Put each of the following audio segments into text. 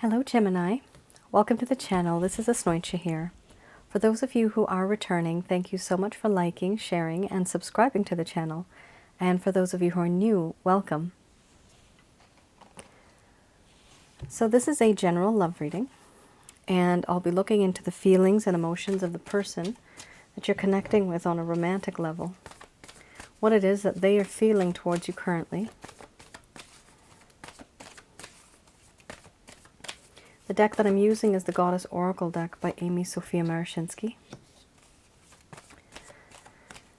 Hello Gemini, welcome to the channel. This is Asnointia here. For those of you who are returning, thank you so much for liking, sharing, and subscribing to the channel. And for those of you who are new, welcome. So this is a general love reading, and I'll be looking into the feelings and emotions of the person that you're connecting with on a romantic level. What it is that they are feeling towards you currently. The deck that I'm using is the Goddess Oracle deck by Amy Sophia Marashinsky.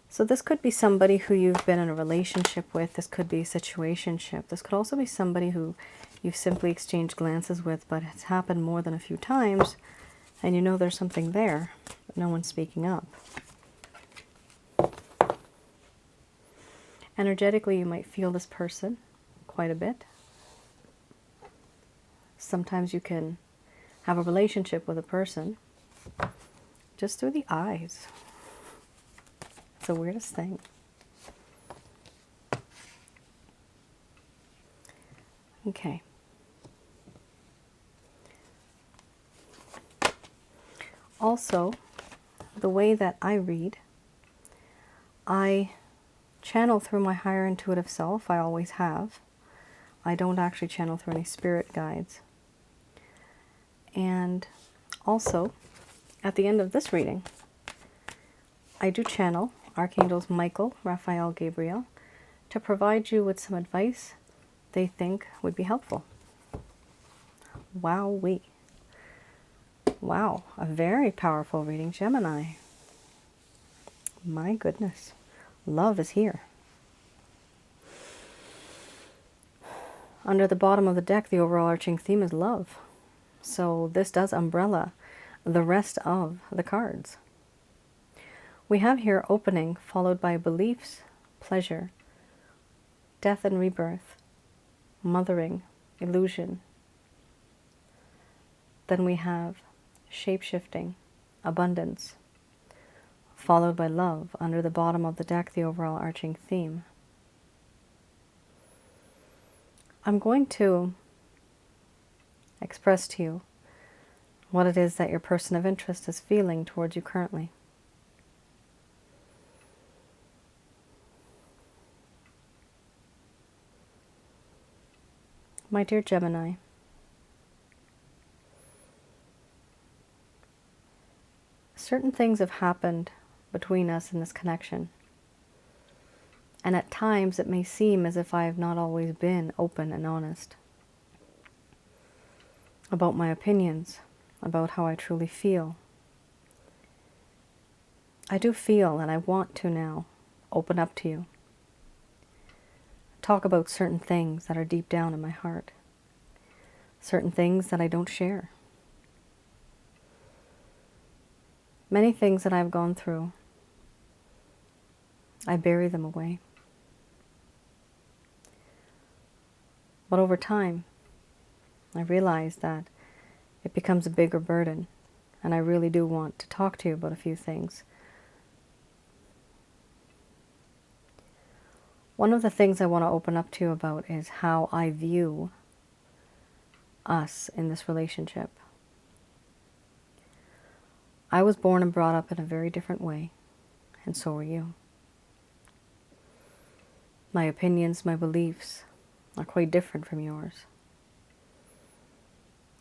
So this could be somebody who you've been in a relationship with. This could be a situationship. This could also be somebody who you've simply exchanged glances with, but it's happened more than a few times, and you know there's something there, but no one's speaking up. Energetically, you might feel this person quite a bit. Sometimes you can have a relationship with a person just through the eyes. It's the weirdest thing. Okay. Also, the way that I read, I channel through my higher intuitive self. I always have. I don't actually channel through any spirit guides. And also, at the end of this reading, I do channel Archangels Michael, Raphael, Gabriel to provide you with some advice they think would be helpful. Wowee. Wow, a very powerful reading, Gemini. My goodness, love is here. Under the bottom of the deck, the overall arching theme is love. So this does umbrella the rest of the cards. We have here opening, followed by beliefs, pleasure, death and rebirth, mothering, illusion. Then we have shape-shifting, abundance, followed by love. Under the bottom of the deck, the overall arching theme. I'm going to express to you what it is that your person of interest is feeling towards you currently. My dear Gemini, certain things have happened between us in this connection. And at times it may seem as if I have not always been open and honest about my opinions, about how I truly feel. I do feel, and I want to now, open up to you. Talk about certain things that are deep down in my heart. Certain things that I don't share. Many things that I've gone through, I bury them away. But over time, I realize that it becomes a bigger burden, and I really do want to talk to you about a few things. One of the things I want to open up to you about is how I view us in this relationship. I was born and brought up in a very different way, and so were you. My opinions, my beliefs are quite different from yours.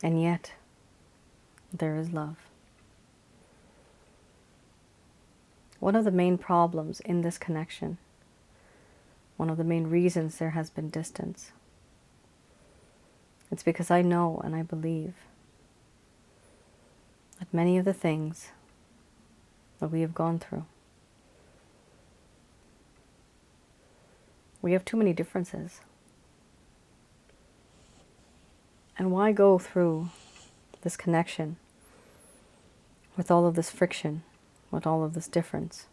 And yet, there is love. One of the main problems in this connection, one of the main reasons there has been distance, it's because I know and I believe that many of the things that we have gone through, we have too many differences. And why go through this connection with all of this friction, with all of this difference,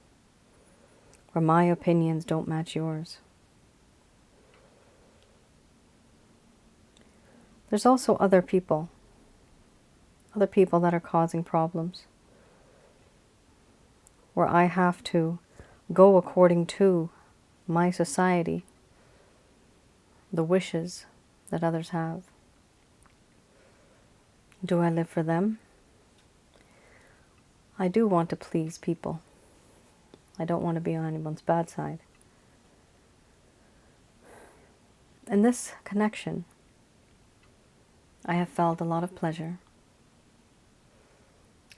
where my opinions don't match yours? There's also other people that are causing problems, where I have to go according to my society, the wishes that others have. Do I live for them? I do want to please people. I don't want to be on anyone's bad side. In this connection, I have felt a lot of pleasure,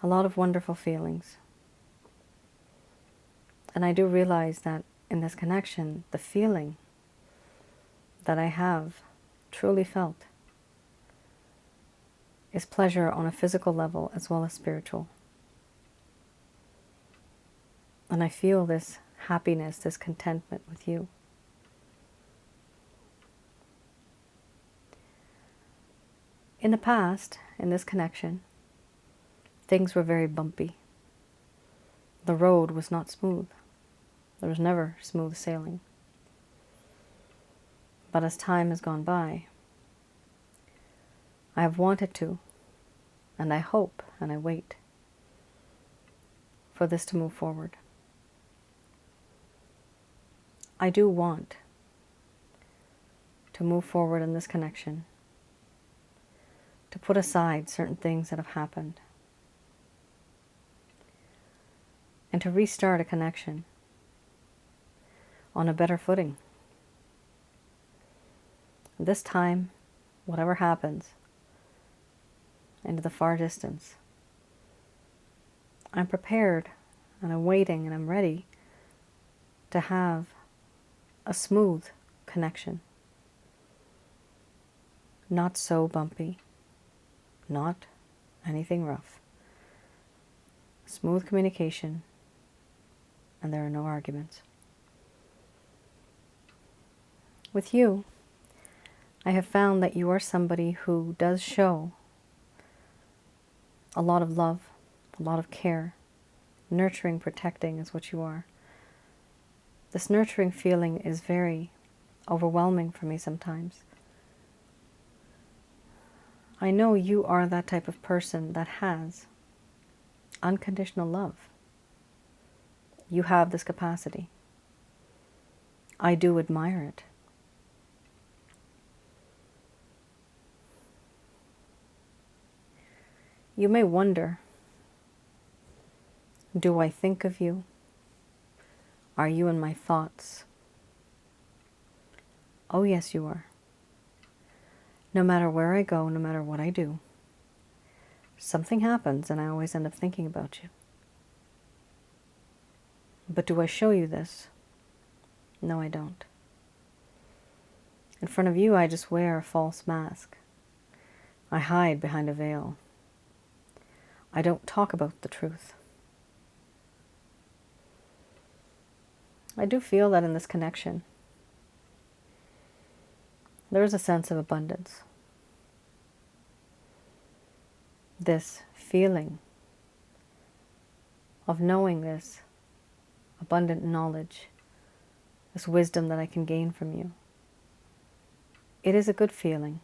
a lot of wonderful feelings. And I do realize that in this connection, the feeling that I have truly felt is pleasure on a physical level as well as spiritual. And I feel this happiness, this contentment with you. In the past, in this connection, things were very bumpy. The road was not smooth. There was never smooth sailing. But as time has gone by, I have wanted to, and I hope and I wait for this to move forward. I do want to move forward in this connection, to put aside certain things that have happened, and to restart a connection on a better footing. This time, whatever happens, into the far distance, I'm prepared and I'm waiting and I'm ready to have a smooth connection. Not so bumpy, not anything rough. Smooth communication, and there are no arguments. With you, I have found that you are somebody who does show a lot of love, a lot of care. Nurturing, protecting is what you are. This nurturing feeling is very overwhelming for me sometimes. I know you are that type of person that has unconditional love. You have this capacity. I do admire it. You may wonder, do I think of you? Are you in my thoughts? Oh yes, you are. No matter where I go, no matter what I do, something happens and I always end up thinking about you. But do I show you this? No, I don't. In front of you, I just wear a false mask. I hide behind a veil. I don't talk about the truth. I do feel that in this connection, there is a sense of abundance. This feeling of knowing this abundant knowledge, this wisdom that I can gain from you. It is a good feeling.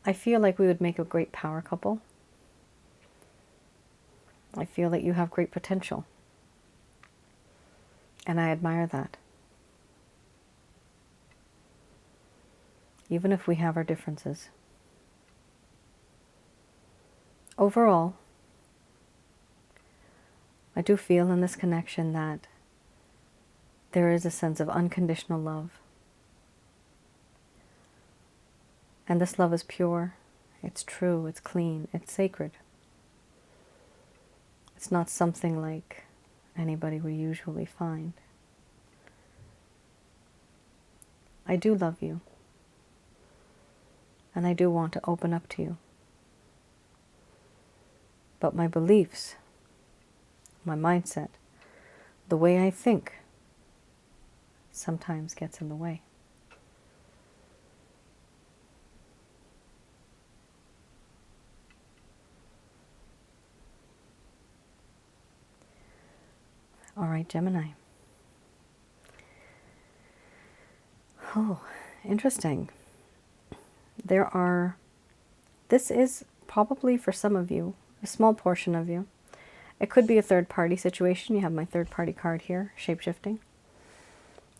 I feel like we would make a great power couple. I feel that you have great potential. And I admire that. Even if we have our differences. Overall, I do feel in this connection that there is a sense of unconditional love. And this love is pure, it's true, it's clean, it's sacred. It's not something like anybody we usually find. I do love you. And I do want to open up to you. But my beliefs, my mindset, the way I think, sometimes gets in the way. All right, Gemini. Oh, interesting. This is probably for some of you, a small portion of you. It could be a third-party situation. You have my third-party card here, shape-shifting.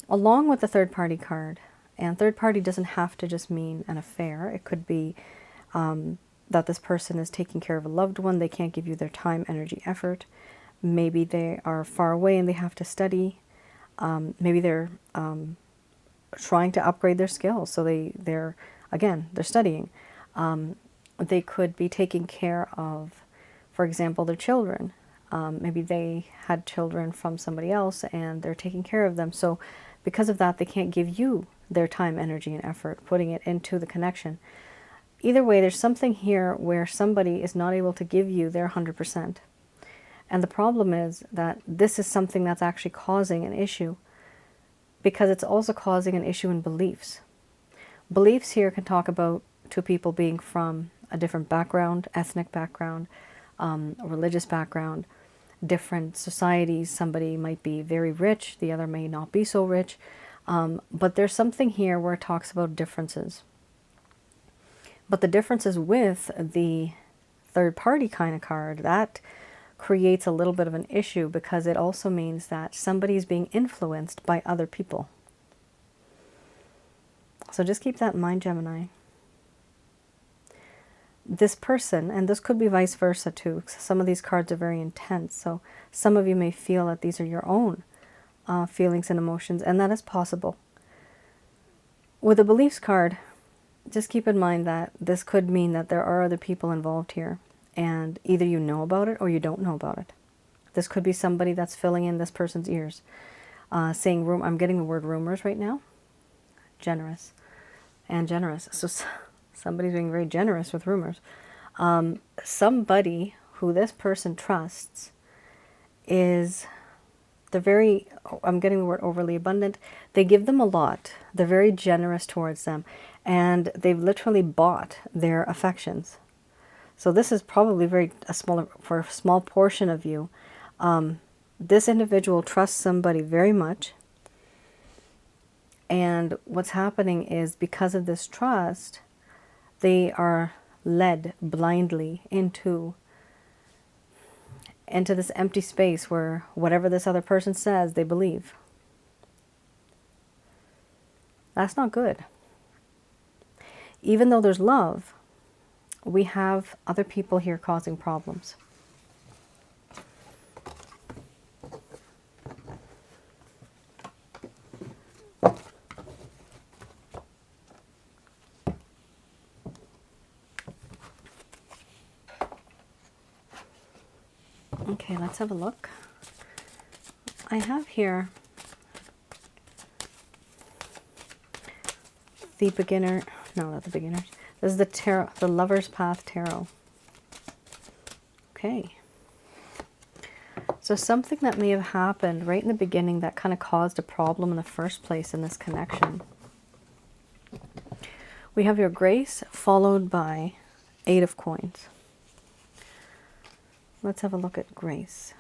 Along with the third-party card, And third party doesn't have to just mean an affair. It could be that this person is taking care of a loved one. They can't give you their time, energy, effort. Maybe they are far away and they have to study. Maybe they're trying to upgrade their skills. So they're studying. They could be taking care of, for example, their children. Maybe they had children from somebody else and they're taking care of them. So because of that, they can't give you their time, energy, and effort, putting it into the connection. Either way, there's something here where somebody is not able to give you their 100%. And the problem is that this is something that's actually causing an issue, because it's also causing an issue in beliefs. Beliefs here can talk about two people being from a different background, ethnic background, religious background, different societies. Somebody might be very rich, the other may not be so rich. But there's something here where it talks about differences. But the differences with the third party kind of card, that creates a little bit of an issue, because it also means that somebody is being influenced by other people. So just keep that in mind, Gemini. This person, and this could be vice versa too, some of these cards are very intense, so some of you may feel that these are your own feelings and emotions, and that is possible. With the beliefs card, just keep in mind that this could mean that there are other people involved here, and either you know about it or you don't know about it. This could be somebody that's filling in this person's ears, saying I'm getting the word rumors right now. Generous and generous. So somebody's being very generous with rumors. Somebody who this person trusts is, they're very, I'm getting the word overly abundant. They give them a lot. They're very generous towards them. And they've literally bought their affections. So this is probably for a small portion of you. This individual trusts somebody very much. And what's happening is, because of this trust, they are led blindly into this empty space where whatever this other person says, they believe. That's not good. Even though there's love, we have other people here causing problems. Okay, let's have a look. I have here the beginner, no, not the beginner. This is the tarot, the Lover's Path Tarot. Okay. So something that may have happened right in the beginning that kind of caused a problem in the first place in this connection. We have your Grace followed by 8 of Coins. Let's have a look at Grace.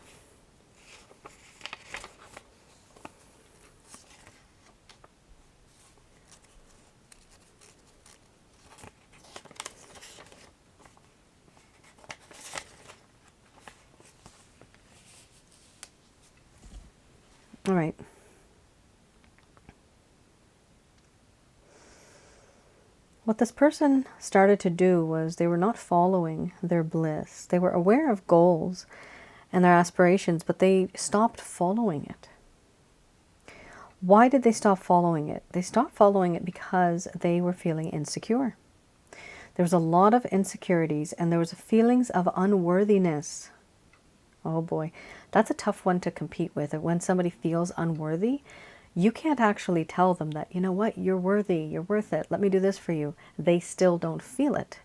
All right. What this person started to do was they were not following their bliss. They were aware of goals and their aspirations, but they stopped following it. Why did they stop following it? They stopped following it because they were feeling insecure. There was a lot of insecurities, and there was feelings of unworthiness. Oh boy, that's a tough one to compete with. When somebody feels unworthy, you can't actually tell them that, you know what, you're worthy, you're worth it, let me do this for you. They still don't feel it.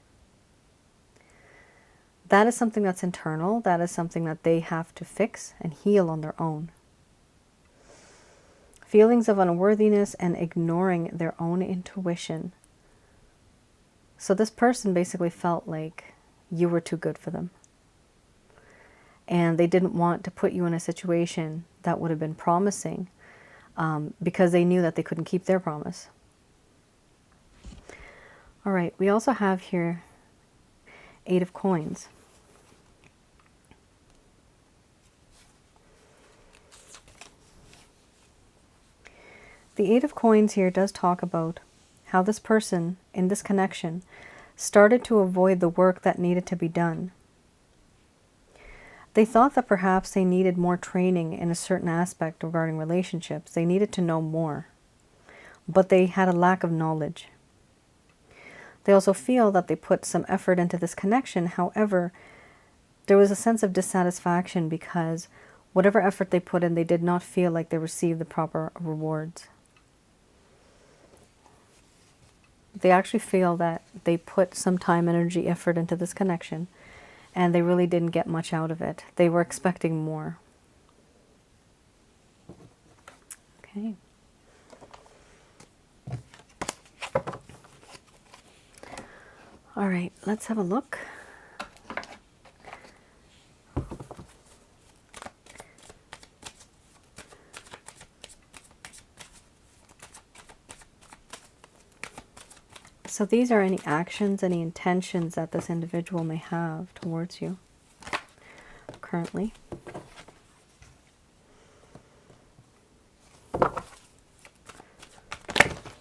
That is something that's internal. That is something that they have to fix and heal on their own. Feelings of unworthiness and ignoring their own intuition. So this person basically felt like you were too good for them. And they didn't want to put you in a situation that would have been promising, because they knew that they couldn't keep their promise. All right, we also have here 8 of Coins. The Eight of Coins here does talk about how this person in this connection started to avoid the work that needed to be done. They thought that perhaps they needed more training in a certain aspect regarding relationships. They needed to know more, but they had a lack of knowledge. They also feel that they put some effort into this connection. However, there was a sense of dissatisfaction because whatever effort they put in, they did not feel like they received the proper rewards. They actually feel that they put some time, energy, effort into this connection, and they really didn't get much out of it. They were expecting more. Okay. All right, let's have a look. So these are any actions, any intentions that this individual may have towards you currently.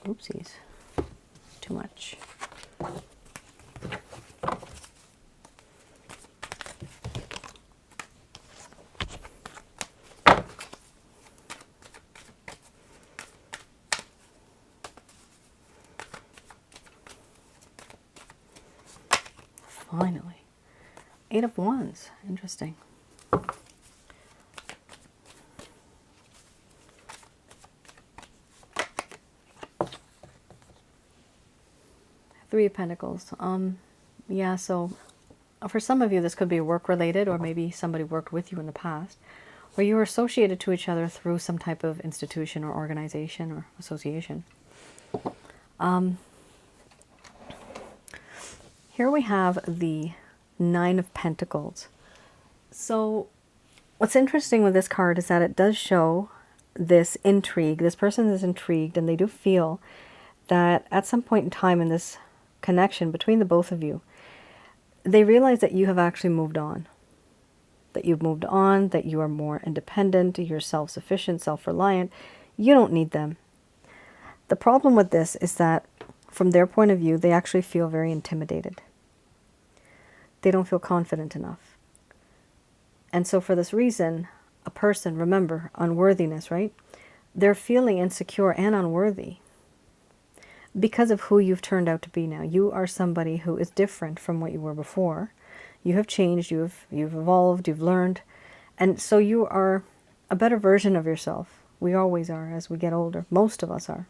Oopsies, too much. Finally. Eight of Wands. Interesting. Three of Pentacles. Yeah, so for some of you, this could be work related, or maybe somebody worked with you in the past, where you were associated to each other through some type of institution or organization or association. Here we have the Nine of Pentacles. So what's interesting with this card is that it does show this intrigue. This person is intrigued, and they do feel that at some point in time in this connection between the both of you, they realize that you have actually moved on. That you've moved on, that you are more independent, you're self-sufficient, self-reliant. You don't need them. The problem with this is that from their point of view, they actually feel very intimidated. They don't feel confident enough. And so for this reason, a person, remember, unworthiness, right? They're feeling insecure and unworthy because of who you've turned out to be now. You are somebody who is different from what you were before. You have changed, you've evolved, you've learned. And so you are a better version of yourself. We always are as we get older. Most of us are.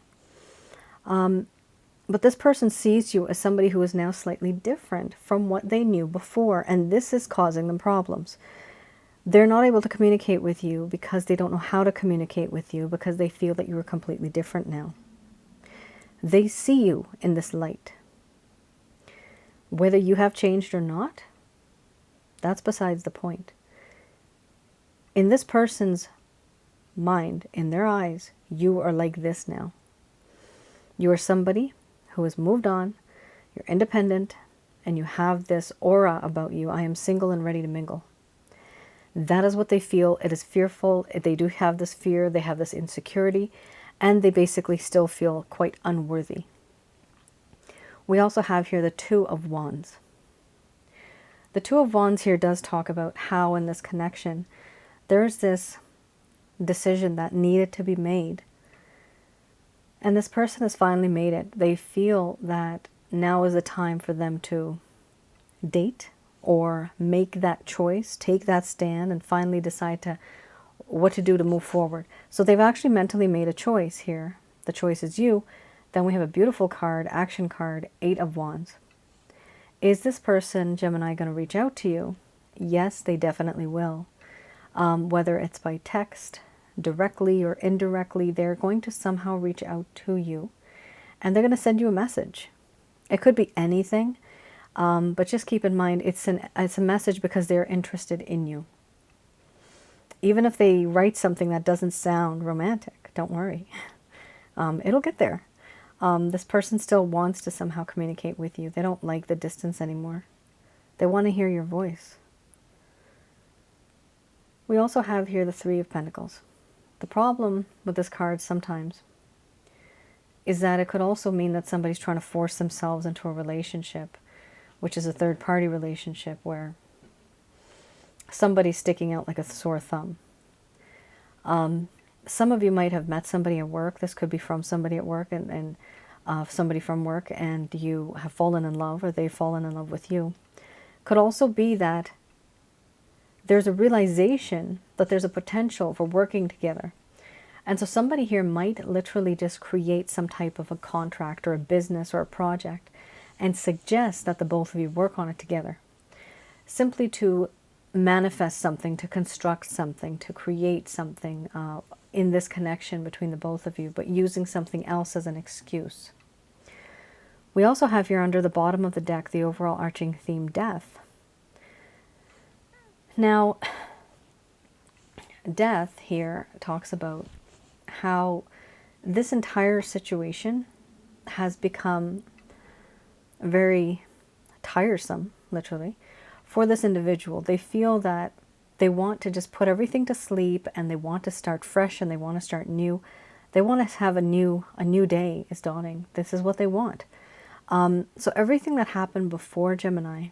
But this person sees you as somebody who is now slightly different from what they knew before, and this is causing them problems. They're not able to communicate with you because they don't know how to communicate with you, because they feel that you are completely different now. They see you in this light. Whether you have changed or not, that's besides the point. In this person's mind, in their eyes, you are like this now. You are somebody who has moved on, you're independent, and you have this aura about you. I am single and ready to mingle. That is what they feel. It is fearful. They do have this fear. They have this insecurity, and they basically still feel quite unworthy. We also have here the Two of Wands. The Two of Wands here does talk about how in this connection, there's this decision that needed to be made. And this person has finally made it. They feel that now is the time for them to date or make that choice, take that stand, and finally decide what to do to move forward. So they've actually mentally made a choice here. The choice is you. Then we have a beautiful card, action card, Eight of Wands. Is this person, Gemini, going to reach out to you? Yes, they definitely will. Whether it's by text, directly or indirectly, they're going to somehow reach out to you, and they're going to send you a message. It could be anything, but just keep in mind it's a message because they're interested in you. Even if they write something that doesn't sound romantic, don't worry. It'll get there. This person still wants to somehow communicate with you. They don't like the distance anymore. They want to hear your voice. We also have here the Three of Pentacles. The problem with this card sometimes is that it could also mean that somebody's trying to force themselves into a relationship, which is a third-party relationship where somebody's sticking out like a sore thumb. Some of you might have met somebody at work. This could be from somebody at work and somebody from work, and you have fallen in love, or they've fallen in love with you. Could also be that there's a realization that there's a potential for working together. And so somebody here might literally just create some type of a contract or a business or a project and suggest that the both of you work on it together. Simply to manifest something, to construct something, to create something in this connection between the both of you, but using something else as an excuse. We also have here under the bottom of the deck the overall arching theme, death. Now, death here talks about how this entire situation has become very tiresome, literally, for this individual. They feel that they want to just put everything to sleep, and they want to start fresh, and they want to start new. They want to have a new day is dawning. This is what they want. So everything that happened before Gemini,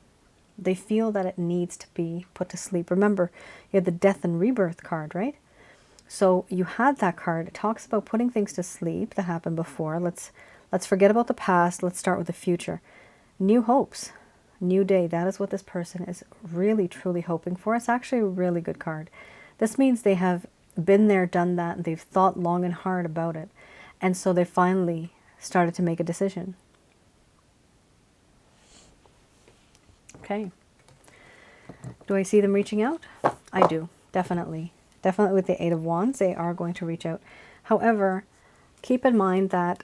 they feel that it needs to be put to sleep. Remember, you had the death and rebirth card, right? So you had that card. It talks about putting things to sleep that happened before. Let's forget about the past. Let's start with the future. New hopes, new day. That is what this person is really, truly hoping for. It's actually a really good card. This means they have been there, done that, and they've thought long and hard about it. And so they finally started to make a decision. Okay. Do I see them reaching out? I do, definitely. Definitely with the Eight of Wands, they are going to reach out. However, keep in mind that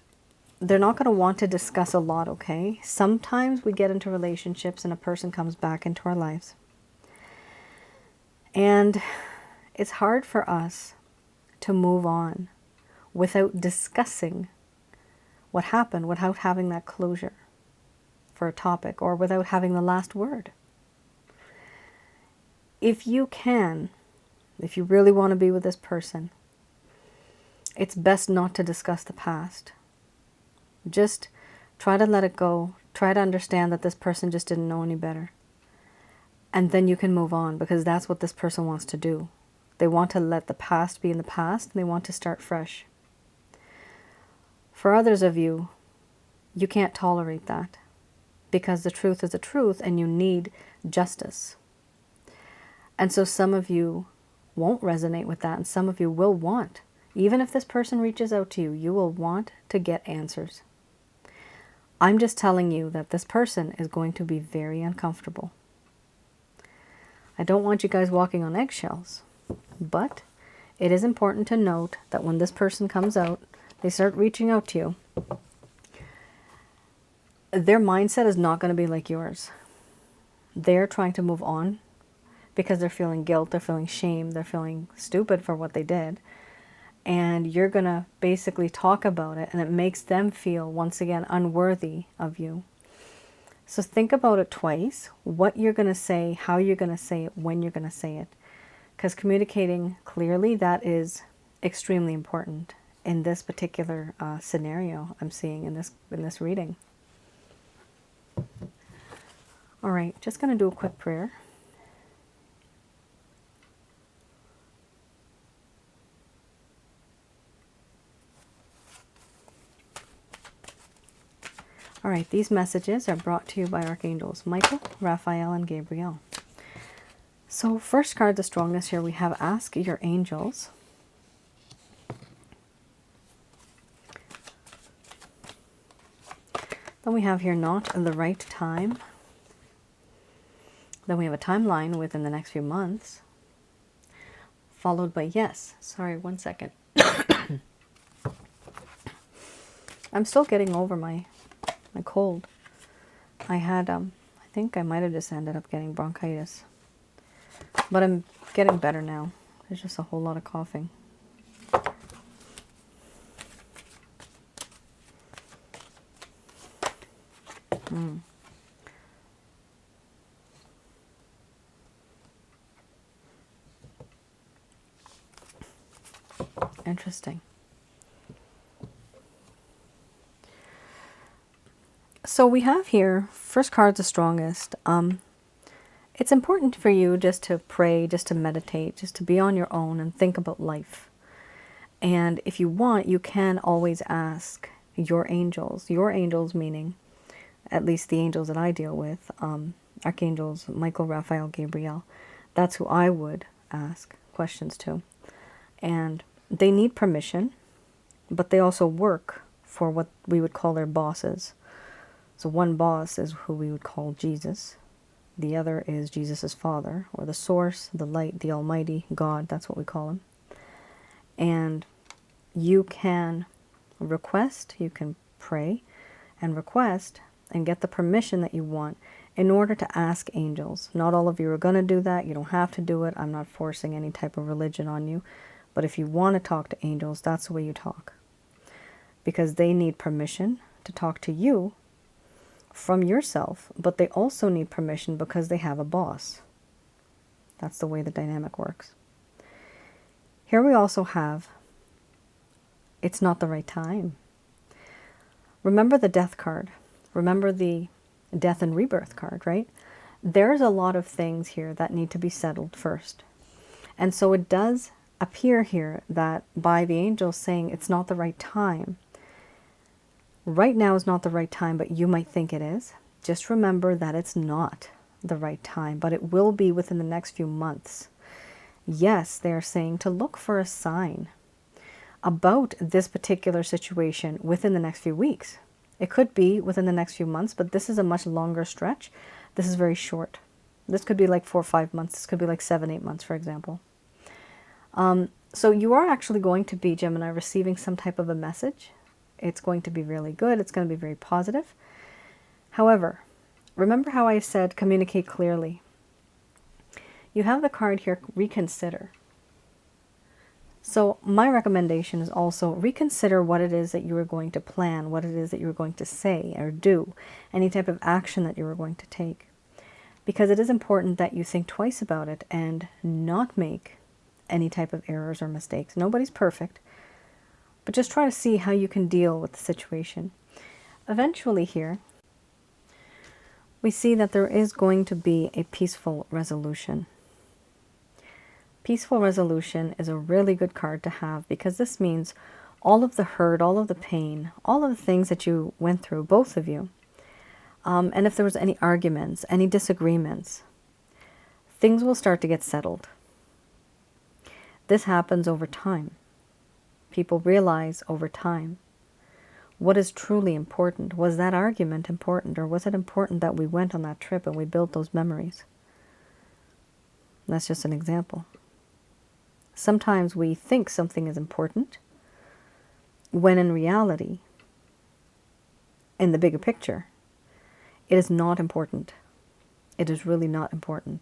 they're not going to want to discuss a lot, okay? Sometimes we get into relationships and a person comes back into our lives. And it's hard for us to move on without discussing what happened, without having that closure for a topic, or without having the last word. If you can, if you really want to be with this person, it's best not to discuss the past. Just try to let it go. Try to understand that this person just didn't know any better. And then you can move on, because that's what this person wants to do. They want to let the past be in the past, and they want to start fresh. For others of you, you can't tolerate that, because the truth is the truth, and you need justice. And so some of you won't resonate with that, and some of you will want, even if this person reaches out to you, you will want to get answers. I'm just telling you that this person is going to be very uncomfortable. I don't want you guys walking on eggshells, but it is important to note that when this person comes out, they start reaching out to you, their mindset is not going to be like yours. They're trying to move on because they're feeling guilt, they're feeling shame, they're feeling stupid for what they did. And you're going to basically talk about it, and it makes them feel, once again, unworthy of you. So think about it twice, what you're going to say, how you're going to say it, when you're going to say it. Because communicating clearly, that is extremely important in this particular scenario I'm seeing in this reading. All right, just going to do a quick prayer. All right, these messages are brought to you by Archangels Michael, Raphael, and Gabriel. So first card, the strongest here, we have Ask Your Angels. Then we have here Not the Right Time. Then we have a timeline within the next few months, followed by Yes. Sorry, one second. I'm still getting over my cold. I had, I think I might have just ended up getting bronchitis. But I'm getting better now. There's just a whole lot of coughing. Interesting. So we have here, first card's the strongest. It's important for you just to pray, just to meditate, just to be on your own and think about life. And if you want, you can always ask your angels meaning, at least the angels that I deal with, archangels Michael, Raphael, Gabriel. That's who I would ask questions to. And they need permission, but they also work for what we would call their bosses. So one boss is who we would call Jesus. The other is Jesus's Father, or the Source, the Light, the Almighty, God. That's what we call him. And you can request, you can pray and request and get the permission that you want in order to ask angels. Not all of you are going to do that. You don't have to do it. I'm not forcing any type of religion on you. But if you want to talk to angels, that's the way you talk. Because they need permission to talk to you from yourself, but they also need permission because they have a boss. That's the way the dynamic works. Here we also have, it's not the right time. Remember the death card. Remember the death and rebirth card, right? There's a lot of things here that need to be settled first. And so it does appear here that by the angels saying it's not the right time, right now is not the right time, but you might think it is. Just remember that it's not the right time, but it will be within the next few months. Yes, they are saying to look for a sign about this particular situation within the next few weeks. It could be within the next few months, but this is a much longer stretch. This is very short. This could be like 4 or 5 months. This could be like 7, 8 months, for example. So you are actually going to be, Gemini, receiving some type of a message. It's going to be really good. It's going to be very positive. However, remember how I said communicate clearly. You have the card here, reconsider. So my recommendation is also reconsider what it is that you are going to plan, what it is that you are going to say or do, any type of action that you are going to take. Because it is important that you think twice about it and not make any type of errors or mistakes. Nobody's perfect. But just try to see how you can deal with the situation. Eventually here, we see that there is going to be a peaceful resolution. Peaceful resolution is a really good card to have because this means all of the hurt, all of the pain, all of the things that you went through, both of you, and if there was any arguments, any disagreements, things will start to get settled. This happens over time. People realize over time what is truly important. Was that argument important, or was it important that we went on that trip and we built those memories? That's just an example. Sometimes we think something is important when in reality, in the bigger picture, it is not important. It is really not important.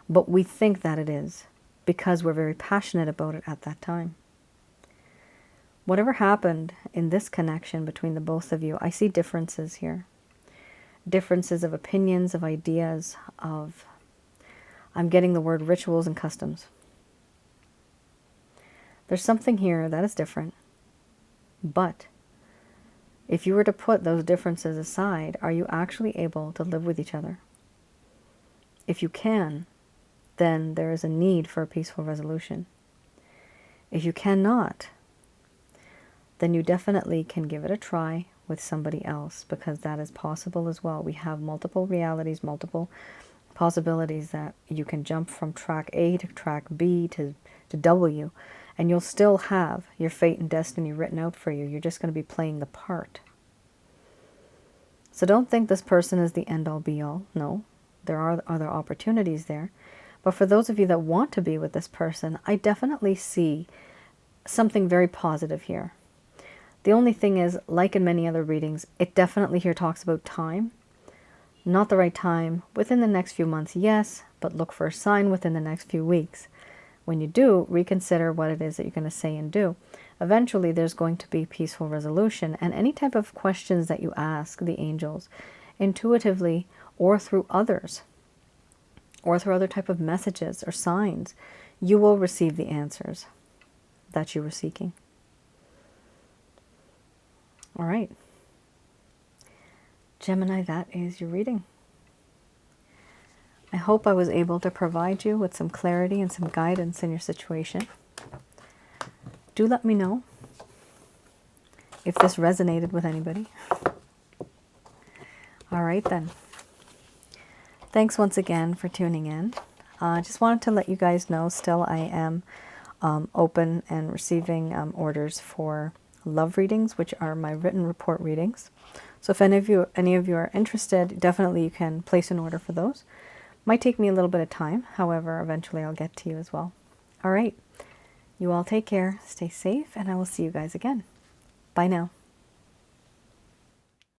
But we think that it is because we're very passionate about it at that time. Whatever happened in this connection between the both of you, I see differences here. Differences of opinions, of ideas, of, I'm getting the word rituals and customs. There's something here that is different. But if you were to put those differences aside, are you actually able to live with each other? If you can, then there is a need for a peaceful resolution. If you cannot, then you definitely can give it a try with somebody else, because that is possible as well. We have multiple realities, multiple possibilities that you can jump from track A to track B to W, and you'll still have your fate and destiny written out for you. You're just going to be playing the part. So don't think this person is the end-all be-all. No, there are other opportunities there. But for those of you that want to be with this person, I definitely see something very positive here. The only thing is, like in many other readings, it definitely here talks about time. Not the right time. Within the next few months, yes, but look for a sign within the next few weeks. When you do, reconsider what it is that you're going to say and do. Eventually, there's going to be peaceful resolution, and any type of questions that you ask the angels, intuitively or through others, or through other type of messages or signs, you will receive the answers that you were seeking. All right. Gemini, that is your reading. I hope I was able to provide you with some clarity and some guidance in your situation. Do let me know if this resonated with anybody. All right then. Thanks once again for tuning in. I just wanted to let you guys know still I am open and receiving orders for love readings, which are my written report readings. So if any of you are interested, definitely you can place an order for those. Might take me a little bit of time, however, eventually I'll get to you as well. All right, you all take care, stay safe, and I will see you guys again. Bye now.